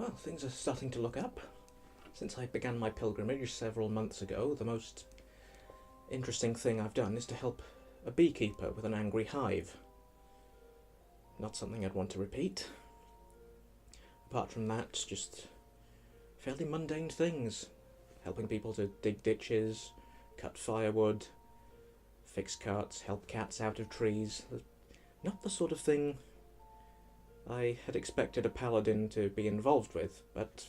Well, things are starting to look up. Since I began my pilgrimage several months ago, the most interesting thing I've done is to help a beekeeper with an angry hive. Not something I'd want to repeat. Apart from that, just fairly mundane things. Helping people to dig ditches, cut firewood, fix carts, help cats out of trees. Not the sort of thing I had expected a paladin to be involved with, but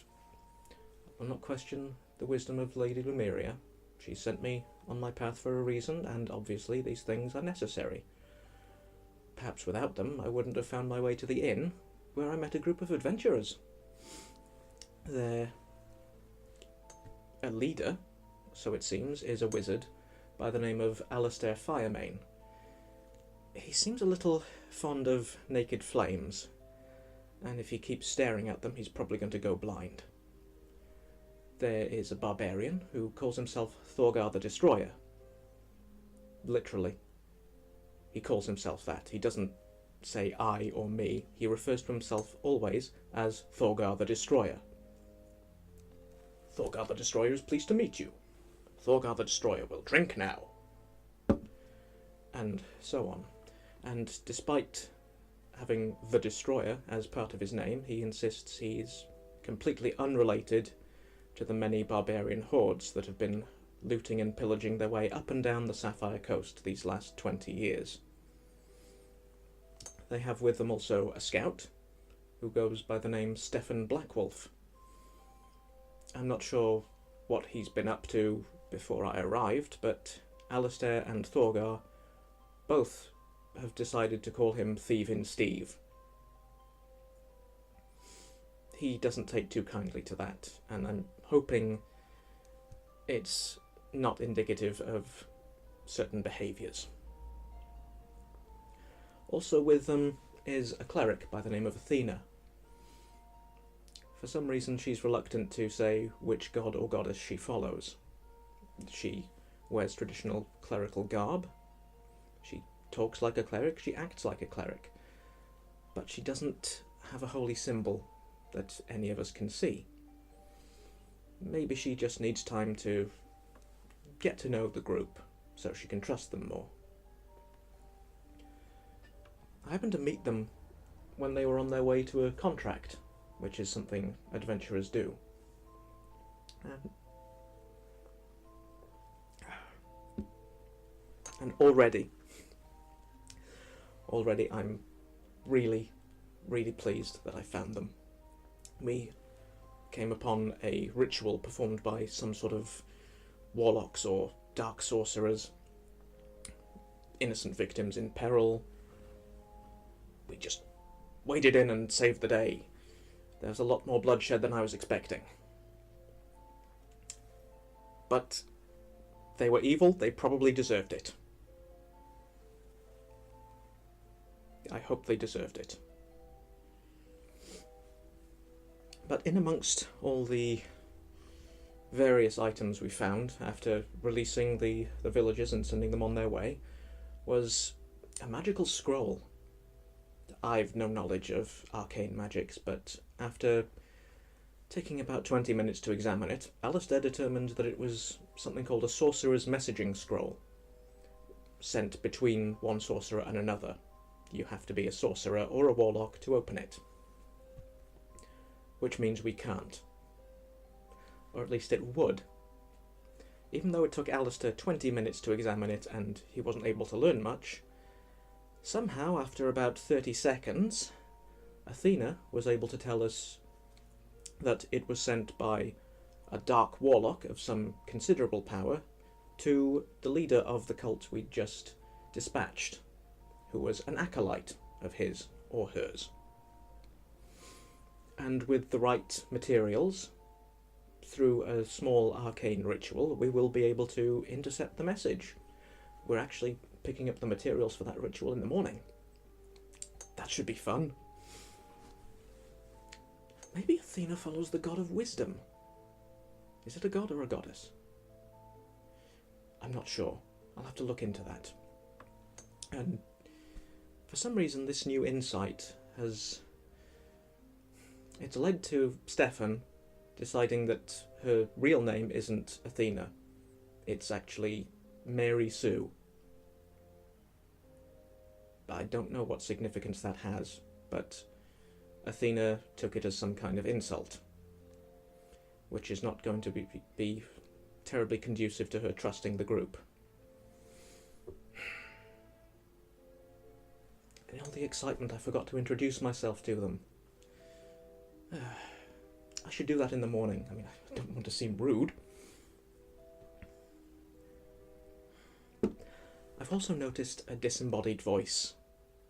I will not question the wisdom of Lady Lumeria. She sent me on my path for a reason, and obviously these things are necessary. Perhaps without them I wouldn't have found my way to the inn, where I met a group of adventurers. Their leader, so it seems, is a wizard by the name of Alistair Firemane. He seems a little fond of naked flames, and if he keeps staring at them, he's probably going to go blind. There is a barbarian who calls himself Thorgar the Destroyer. Literally. He calls himself that. He doesn't say I or me. He refers to himself always as Thorgar the Destroyer. Thorgar the Destroyer is pleased to meet you. Thorgar the Destroyer will drink now. And so on. And despite having the Destroyer as part of his name, he insists he's completely unrelated to the many barbarian hordes that have been looting and pillaging their way up and down the Sapphire Coast these last 20 years. They have with them also a scout, who goes by the name Stefan Blackwolf. I'm not sure what he's been up to before I arrived, but Alistair and Thorgar both have decided to call him Thievin' Steve. He doesn't take too kindly to that, and I'm hoping it's not indicative of certain behaviours. Also with them is a cleric by the name of Athena. For some reason she's reluctant to say which god or goddess she follows. She wears traditional clerical garb, she talks like a cleric, she acts like a cleric, but she doesn't have a holy symbol that any of us can see. Maybe she just needs time to get to know the group so she can trust them more. I happened to meet them when they were on their way to a contract, which is something adventurers do. And already I'm really pleased that I found them. We came upon a ritual performed by some sort of warlocks or dark sorcerers, innocent victims in peril. We just waded in and saved the day. There was a lot more bloodshed than I was expecting. But they were evil, they probably deserved it. I hope they deserved it. But in amongst all the various items we found after releasing the villagers and sending them on their way was a magical scroll. I've no knowledge of arcane magics, but after taking about 20 minutes to examine it, Alistair determined that it was something called a sorcerer's messaging scroll, sent between one sorcerer and another. You have to be a sorcerer or a warlock to open it. Which means we can't. Or at least it would. Even though it took Alistair 20 minutes to examine it and he wasn't able to learn much, somehow after about 30 seconds, Athena was able to tell us that it was sent by a dark warlock of some considerable power to the leader of the cult we'd just dispatched, who was an acolyte of his or hers. And with the right materials, through a small arcane ritual, we will be able to intercept the message. We're actually picking up the materials for that ritual in the morning. That should be fun. Maybe Athena follows the god of wisdom. Is it a god or a goddess? I'm not sure. I'll have to look into that. And for some reason this new insight has It's led to Stefan deciding that her real name isn't Athena. It's actually Mary Sue. I don't know what significance that has, but Athena took it as some kind of insult, which is not going to be terribly conducive to her trusting the group. In all the excitement, I forgot to introduce myself to them. I should do that in the morning. I mean, I don't want to seem rude. I've also noticed a disembodied voice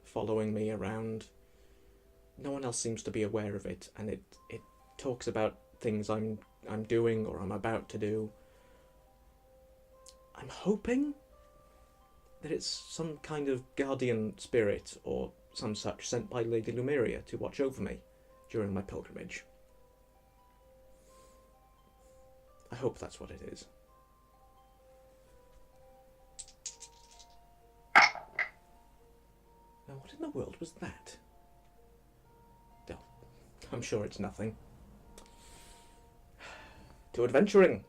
following me around. No one else seems to be aware of it, and it talks about things I'm doing or I'm about to do. I'm hoping that it's some kind of guardian spirit or some such sent by Lady Lumeria to watch over me during my pilgrimage. I hope that's what it is. Now, what in the world was that? Oh, I'm sure it's nothing. To adventuring!